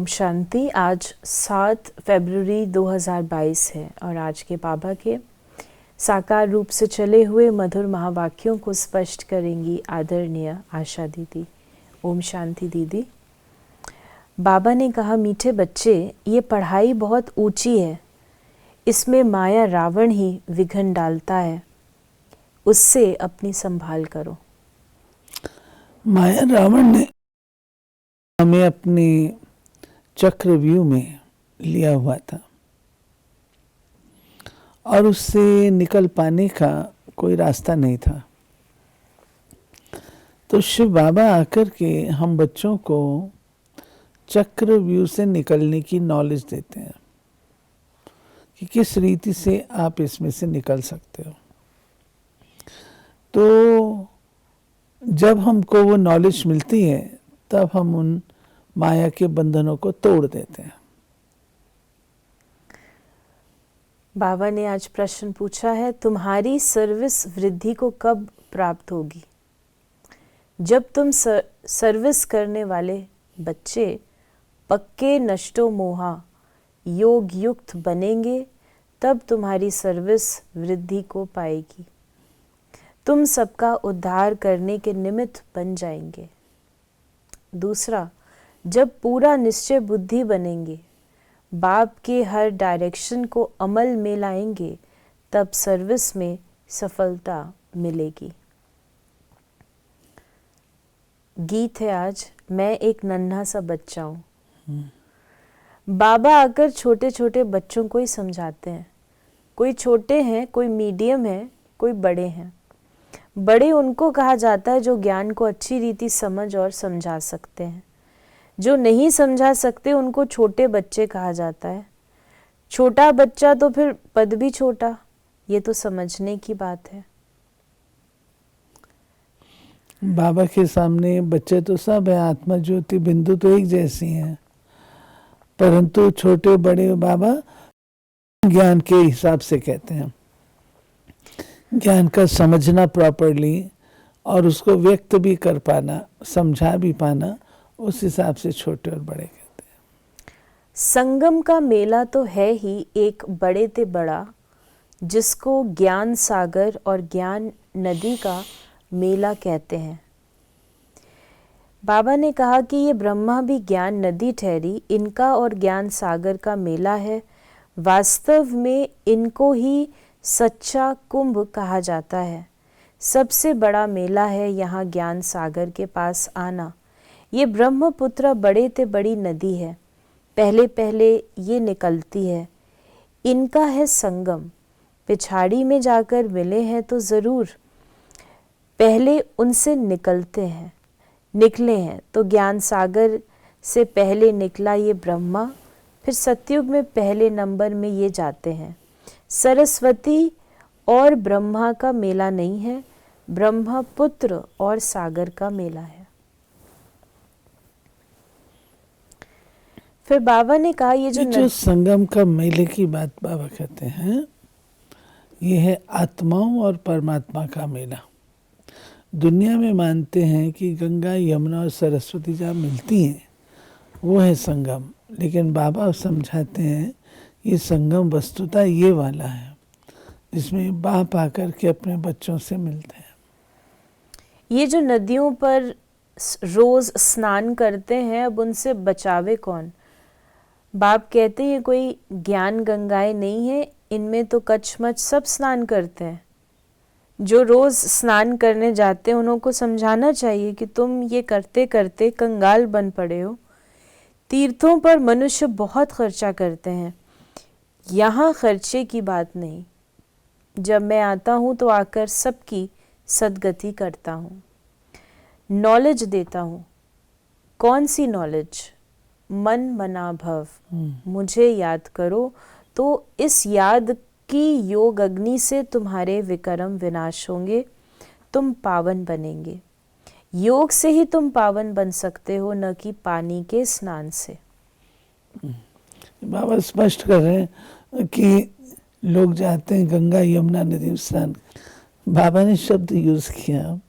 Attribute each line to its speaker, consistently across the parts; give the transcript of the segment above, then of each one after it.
Speaker 1: शांति। आज 7 फरवरी 2022 है और आज के बाबा के साकार रूप से चले हुए मधुर महावाक्यों को स्पष्ट करेंगी आदरणीय आशा दीदी। ओम शांति दीदी। बाबा ने कहा, मीठे बच्चे, ये पढ़ाई बहुत ऊंची है, इसमें माया रावण ही विघ्न डालता है, उससे अपनी संभाल करो।
Speaker 2: माया रावण ने हमें अपनी चक्रव्यूह में लिया हुआ था और उससे निकल पाने का कोई रास्ता नहीं था। तो शिव बाबा आकर के हम बच्चों को चक्रव्यूह से निकलने की नॉलेज देते हैं कि किस रीति से आप इसमें से निकल सकते हो। तो जब हमको वो नॉलेज मिलती है तब हम उन माया के बंधनों को तोड़ देते हैं।
Speaker 1: बाबा ने आज प्रश्न पूछा है, तुम्हारी सर्विस वृद्धि को कब प्राप्त होगी? जब तुम सर्विस करने वाले बच्चे पक्के नष्टो मोहा योग युक्त बनेंगे, तब तुम्हारी सर्विस वृद्धि को पाएगी। तुम सबका उद्धार करने के निमित्त बन जाएंगे। दूसरा, जब पूरा निश्चय बुद्धि बनेंगे, बाप के हर डायरेक्शन को अमल में लाएंगे, तब सर्विस में सफलता मिलेगी। गीत है आज, मैं एक नन्हा सा बच्चा हूँ। बाबा आकर छोटे छोटे बच्चों को ही समझाते हैं। कोई छोटे हैं, कोई मीडियम है, कोई बड़े हैं। बड़े उनको कहा जाता है जो ज्ञान को अच्छी रीति समझ और समझा सकते हैं। जो नहीं समझा सकते उनको छोटे बच्चे कहा जाता है। छोटा बच्चा तो फिर पद भी छोटा। ये तो समझने की बात है।
Speaker 2: बाबा के सामने बच्चे तो सब है, आत्मा ज्योति बिंदु तो एक जैसी हैं, परंतु छोटे बड़े बाबा ज्ञान के हिसाब से कहते हैं। ज्ञान का समझना प्रॉपरली और उसको व्यक्त भी कर पाना, समझा भी पाना, उस हिसाब से छोटे और बड़े कहते हैं।
Speaker 1: संगम का मेला तो है ही एक बड़े ते बड़ा, जिसको ज्ञान सागर और ज्ञान नदी का मेला कहते हैं। बाबा ने कहा कि ये ब्रह्मा भी ज्ञान नदी ठहरी, इनका और ज्ञान सागर का मेला है। वास्तव में इनको ही सच्चा कुंभ कहा जाता है। सबसे बड़ा मेला है यहाँ ज्ञान सागर के पास आना। ये ब्रह्मपुत्र बड़े ते बड़ी नदी है, पहले पहले ये निकलती है। इनका है संगम, पिछाड़ी में जाकर मिले हैं तो ज़रूर, पहले उनसे निकले हैं। तो ज्ञान सागर से पहले निकला ये ब्रह्मा, फिर सतयुग में पहले नंबर में ये जाते हैं। सरस्वती और ब्रह्मा का मेला नहीं है, ब्रह्मपुत्र और सागर का मेला है। फिर बाबा ने कहा, ये जो
Speaker 2: संगम का मेले की बात बाबा कहते हैं, ये है आत्माओं और परमात्मा का मेला। दुनिया में मानते हैं कि गंगा यमुना और सरस्वती जहाँ मिलती हैं वो है संगम, लेकिन बाबा समझाते हैं ये संगम वस्तुतः ये वाला है जिसमें बाप आकर के अपने बच्चों से मिलते हैं।
Speaker 1: ये जो नदियों पर रोज स्नान करते हैं, अब उनसे बचावे कौन? बाप कहते हैं कोई ज्ञान गंगाएं नहीं है, इनमें तो कचमच सब स्नान करते हैं। जो रोज स्नान करने जाते हैं उनको समझाना चाहिए कि तुम ये करते करते कंगाल बन पड़े हो। तीर्थों पर मनुष्य बहुत खर्चा करते हैं, यहाँ खर्चे की बात नहीं। जब मैं आता हूँ तो आकर सबकी सद्गति करता हूँ, नॉलेज देता हूँ। कौन सी नॉलेज? मन मना भव, मुझे याद करो। तो इस याद की योग अग्नि से तुम्हारे विकर्म विनाश होंगे, तुम पावन बनेंगे। योग से ही तुम पावन बन सकते हो, न कि पानी के स्नान से।
Speaker 2: बाबा स्पष्ट कर रहे हैं कि लोग जाते हैं गंगा यमुना नदी में स्नान। बाबा ने शब्द यूज किया,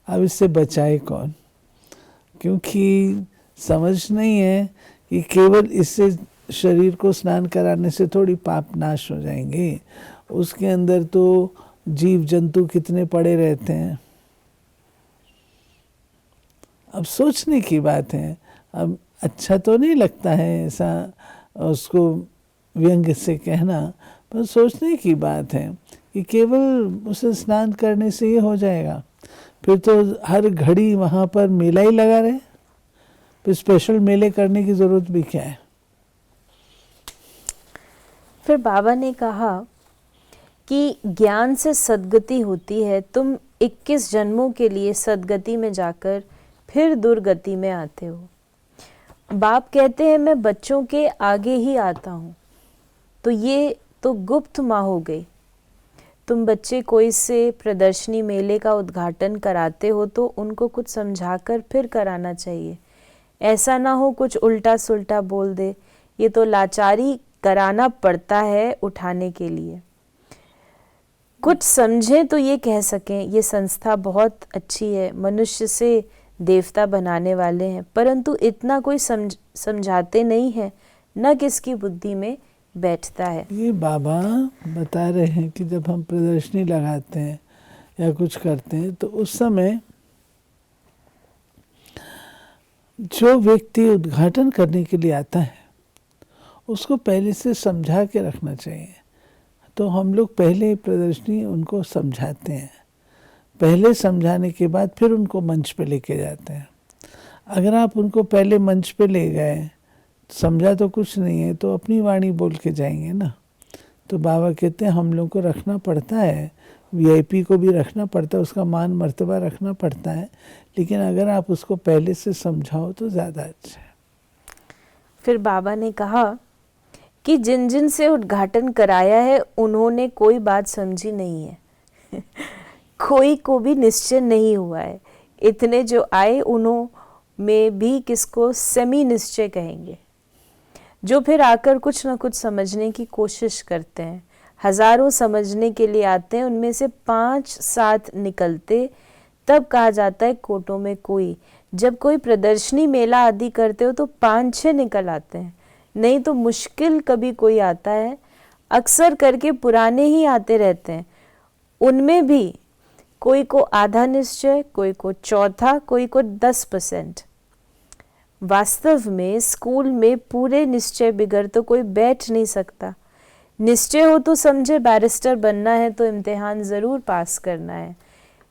Speaker 2: अब इससे बचाए कौन? क्योंकि समझ नहीं है कि केवल इससे शरीर को स्नान कराने से थोड़ी पाप नाश हो जाएंगे। उसके अंदर तो जीव जंतु कितने पड़े रहते हैं। अब सोचने की बात है। अब अच्छा तो नहीं लगता है ऐसा उसको व्यंग्य से कहना, पर सोचने की बात है कि केवल उसे स्नान करने से ये हो जाएगा। फिर तो हर घड़ी वहाँ पर मेला ही लगा रहे, फिर स्पेशल मेले करने की ज़रूरत भी क्या है।
Speaker 1: फिर बाबा ने कहा कि ज्ञान से सद्गति होती है। तुम 21 जन्मों के लिए सद्गति में जाकर फिर दुर्गति में आते हो। बाप कहते हैं मैं बच्चों के आगे ही आता हूँ, तो ये तो गुप्त माँ हो गई। तुम बच्चे कोई से प्रदर्शनी मेले का उद्घाटन कराते हो तो उनको कुछ समझाकर फिर कराना चाहिए। ऐसा ना हो कुछ उल्टा सुल्टा बोल दे। ये तो लाचारी कराना पड़ता है उठाने के लिए। कुछ समझें तो ये कह सकें ये संस्था बहुत अच्छी है, मनुष्य से देवता बनाने वाले हैं, परंतु इतना कोई समझाते नहीं है, न किसकी बुद्धि में बैठता है।
Speaker 2: ये बाबा बता रहे हैं कि जब हम प्रदर्शनी लगाते हैं या कुछ करते हैं तो उस समय जो व्यक्ति उद्घाटन करने के लिए आता है उसको पहले से समझा के रखना चाहिए। तो हम लोग पहले प्रदर्शनी उनको समझाते हैं, पहले समझाने के बाद फिर उनको मंच पे लेके जाते हैं। अगर आप उनको पहले मंच पे ले गए, समझा तो कुछ नहीं है, तो अपनी वाणी बोल के जाएंगे ना। तो बाबा कहते हैं हम लोग को रखना पड़ता है, वीआईपी को भी रखना पड़ता है, उसका मान मर्तबा रखना पड़ता है, लेकिन अगर आप उसको पहले से समझाओ तो ज़्यादा अच्छा है।
Speaker 1: फिर बाबा ने कहा कि जिन जिन से उद्घाटन कराया है उन्होंने कोई बात समझी नहीं है कोई को भी निश्चय नहीं हुआ है। इतने जो आए उन्हों में भी किसको सेमी निश्चय कहेंगे, जो फिर आकर कुछ न कुछ समझने की कोशिश करते हैं। हजारों समझने के लिए आते हैं, उनमें से 5-7 निकलते, तब कहा जाता है कोटों में कोई। जब कोई प्रदर्शनी मेला आदि करते हो तो 5-6 निकल आते हैं, नहीं तो मुश्किल कभी कोई आता है। अक्सर करके पुराने ही आते रहते हैं, उनमें भी कोई को आधा निश्चय, कोई को चौथा, कोई को 10%। वास्तव में स्कूल में पूरे निश्चय बिगड़ तो कोई बैठ नहीं सकता। निश्चय हो तो समझे बैरिस्टर बनना है तो इम्तिहान ज़रूर पास करना है।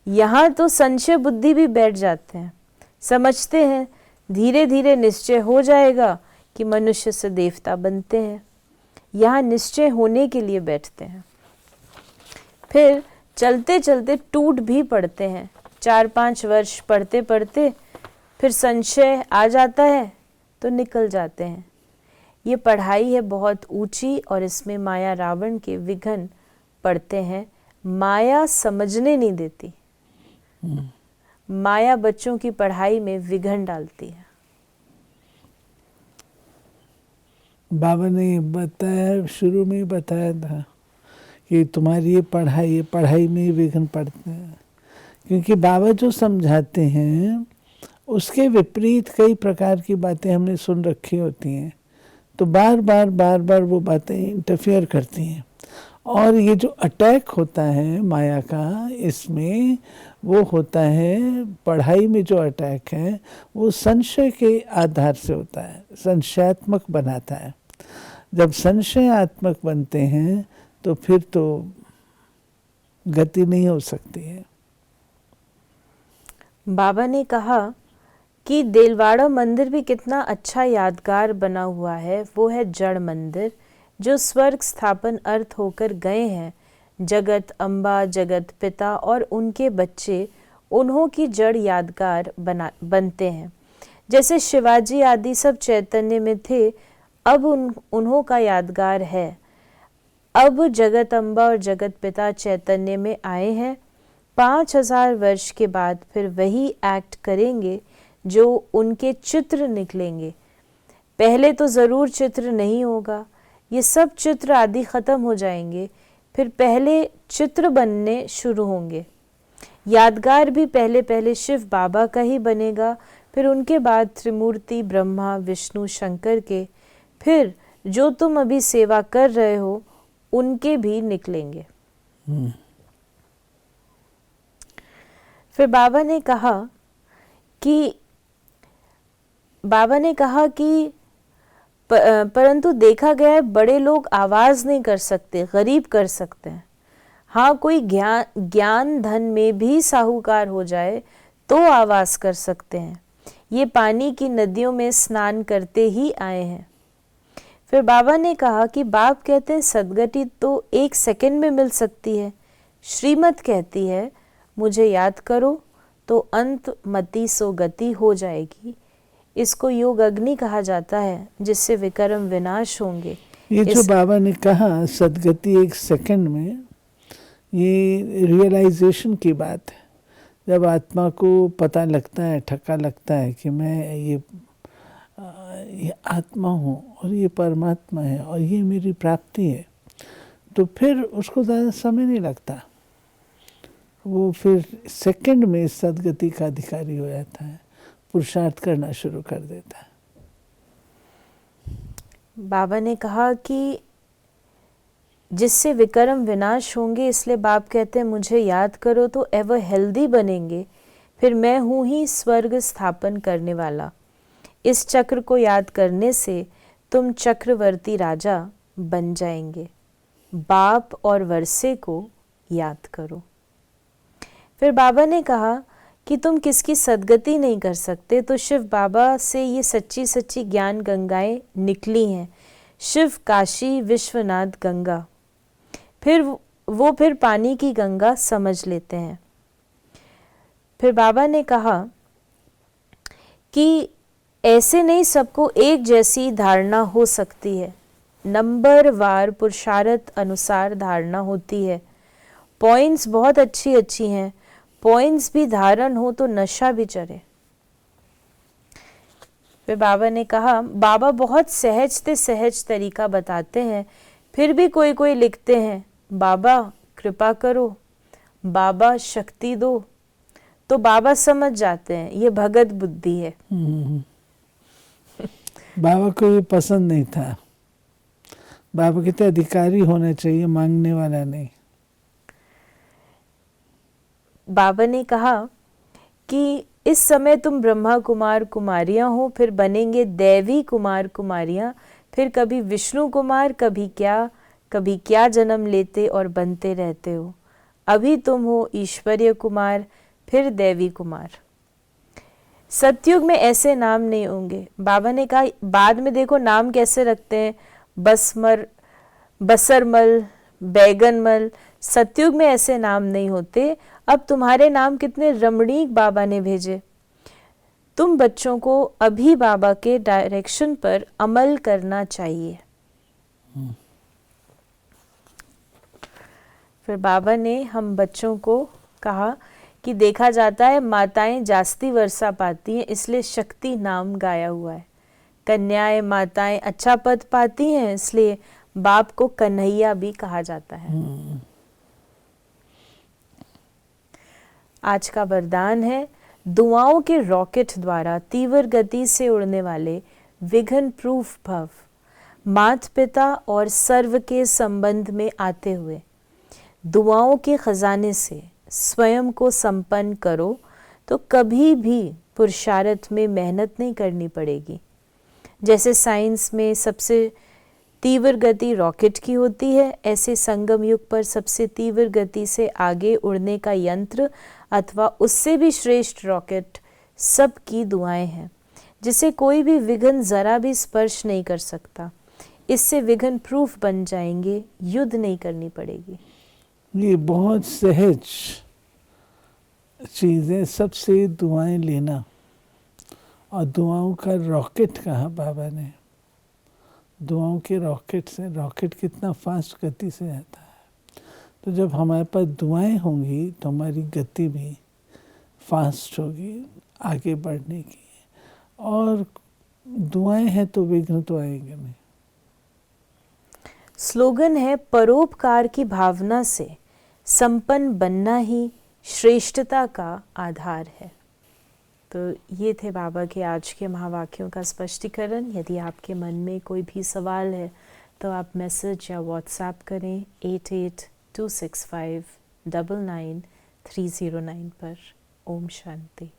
Speaker 1: यहाँ तो संशय बुद्धि भी बैठ जाते हैं, समझते हैं धीरे धीरे निश्चय हो जाएगा कि मनुष्य से देवता बनते हैं। यहाँ निश्चय होने के लिए बैठते हैं, फिर चलते चलते टूट भी पड़ते हैं। 4-5 वर्ष पढ़ते पढ़ते फिर संशय आ जाता है तो निकल जाते हैं। ये पढ़ाई है बहुत ऊंची और इसमें माया रावण के विघ्न पड़ते हैं। माया समझने नहीं देती, माया बच्चों की पढ़ाई में विघ्न डालती है।
Speaker 2: बाबा ने बताया, शुरू में ही बताया था कि तुम्हारी ये पढ़ाई में विघ्न पड़ते हैं, क्योंकि बाबा जो समझाते हैं उसके विपरीत कई प्रकार की बातें हमने सुन रखी होती हैं, तो बार बार वो बातें इंटरफियर करती हैं। और ये जो अटैक होता है माया का, इसमें वो होता है, पढ़ाई में जो अटैक है वो संशय के आधार से होता है, संशयात्मक बनाता है। जब संशयात्मक बनते हैं तो फिर तो गति नहीं हो सकती है।
Speaker 1: बाबा ने कहा कि देलवाड़ा मंदिर भी कितना अच्छा यादगार बना हुआ है। वो है जड़ मंदिर जो स्वर्ग स्थापन अर्थ होकर गए हैं। जगत अम्बा, जगत पिता और उनके बच्चे, उन्हों की जड़ यादगार बनते हैं। जैसे शिवाजी आदि सब चैतन्य में थे, अब उन्हों का यादगार है। अब जगत अम्बा और जगत पिता चैतन्य में आए हैं। 5000 वर्ष के बाद फिर वही एक्ट करेंगे जो उनके चित्र निकलेंगे। पहले तो ज़रूर चित्र नहीं होगा, ये सब चित्र आदि ख़त्म हो जाएंगे, फिर पहले चित्र बनने शुरू होंगे। यादगार भी पहले शिव बाबा का ही बनेगा, फिर उनके बाद त्रिमूर्ति ब्रह्मा विष्णु शंकर के, फिर जो तुम अभी सेवा कर रहे हो उनके भी निकलेंगे। फिर बाबा ने कहा कि परंतु देखा गया है बड़े लोग आवाज नहीं कर सकते, गरीब कर सकते हैं। हाँ, कोई ज्ञान धन में भी साहूकार हो जाए तो आवाज कर सकते हैं। ये पानी की नदियों में स्नान करते ही आए हैं। फिर बाबा ने कहा कि बाप कहते हैं सदगति तो 1 सेकंड में मिल सकती है। श्रीमत कहती है मुझे याद करो तो अंत मति सो गति हो जाएगी। इसको योग अग्नि कहा जाता है, जिससे विकर्म विनाश होंगे।
Speaker 2: ये जो बाबा ने कहा सदगति 1 सेकंड में, ये रियलाइजेशन की बात है। जब आत्मा को पता लगता है, ठक्का लगता है कि मैं ये आत्मा हूँ और ये परमात्मा है और ये मेरी प्राप्ति है, तो फिर उसको ज़्यादा समय नहीं लगता। वो फिर सेकंड में सदगति का अधिकारी हो जाता है, पुरुषार्थ करना शुरू कर देता है।
Speaker 1: बाबा ने कहा कि जिससे विकर्म विनाश होंगे, इसलिए बाप कहते हैं मुझे याद करो तो एवर हेल्दी बनेंगे। फिर मैं हूँ ही स्वर्ग स्थापन करने वाला। इस चक्र को याद करने से तुम चक्रवर्ती राजा बन जाएंगे। बाप और वर्षे को याद करो। फिर बाबा ने कहा कि तुम किसकी सदगति नहीं कर सकते, तो शिव बाबा से ये सच्ची सच्ची ज्ञान गंगाएं निकली हैं। शिव काशी विश्वनाथ गंगा, फिर वो पानी की गंगा समझ लेते हैं। फिर बाबा ने कहा कि ऐसे नहीं सबको एक जैसी धारणा हो सकती है, नंबर वार पुरुषार्थ अनुसार धारणा होती है। पॉइंट्स बहुत अच्छी हैं, पॉइंट्स भी धारण हो तो नशा भी चढ़े। फिर बाबा ने कहा बाबा बहुत सहज तरीका बताते हैं, फिर भी कोई लिखते हैं बाबा कृपा करो, बाबा शक्ति दो, तो बाबा समझ जाते हैं ये भगत बुद्धि है।
Speaker 2: बाबा को ये पसंद नहीं था। बाबा कहते अधिकारी होना चाहिए, मांगने वाला नहीं।
Speaker 1: बाबा ने कहा कि इस समय तुम ब्रह्मा कुमार कुमारियां हो, फिर बनेंगे दैवी कुमार कुमारियां, फिर कभी विष्णु कुमार, कभी क्या जन्म लेते और बनते रहते हो। अभी तुम हो ईश्वरीय कुमार, फिर दैवी कुमार। सतयुग में ऐसे नाम नहीं होंगे। बाबा ने कहा बाद में देखो नाम कैसे रखते हैं, बसरमल, बैगनमल। सतयुग में ऐसे नाम नहीं होते। अब तुम्हारे नाम कितने रमणीक बाबा ने भेजे। तुम बच्चों को अभी बाबा के डायरेक्शन पर अमल करना चाहिए। फिर बाबा ने हम बच्चों को कहा कि देखा जाता है माताएं जास्ती वर्षा पाती हैं, इसलिए शक्ति नाम गाया हुआ है। कन्याएं माताएं अच्छा पद पाती हैं, इसलिए बाप को कन्हैया भी कहा जाता है। आज का वरदान है दुआओं के रॉकेट द्वारा तीव्र गति से उड़ने वाले विघ्न प्रूफ भव। माता पिता और सर्व के संबंध में आते हुए दुआओं के खजाने से स्वयं को संपन्न करो, तो कभी भी पुरुषार्थ में मेहनत नहीं करनी पड़ेगी। जैसे साइंस में सबसे तीव्र गति रॉकेट की होती है, ऐसे संगम युग पर सबसे तीव्र गति से आगे उड़ने का यंत्र अथवा उससे भी श्रेष्ठ रॉकेट सबकी दुआएं हैं, जिसे कोई भी विघ्न जरा भी स्पर्श नहीं कर सकता। इससे विघ्न प्रूफ बन जाएंगे, युद्ध नहीं करनी पड़ेगी।
Speaker 2: ये बहुत सहज चीज़ें, सबसे दुआएं लेना। और दुआओं का रॉकेट कहा बाबा ने। दुआओं के रॉकेट से, रॉकेट कितना फास्ट गति से आता है। तो जब हमारे पास दुआएं होंगी तो हमारी गति भी फास्ट होगी आगे बढ़ने की। और दुआएं हैं तो विघ्न तो आएंगे नहीं।
Speaker 1: स्लोगन है परोपकार की भावना से संपन्न बनना ही श्रेष्ठता का आधार है। तो ये थे बाबा के आज के महावाक्यों का स्पष्टीकरण। यदि आपके मन में कोई भी सवाल है तो आप मैसेज या व्हाट्सएप करें 8826599309 पर। ओम शांति।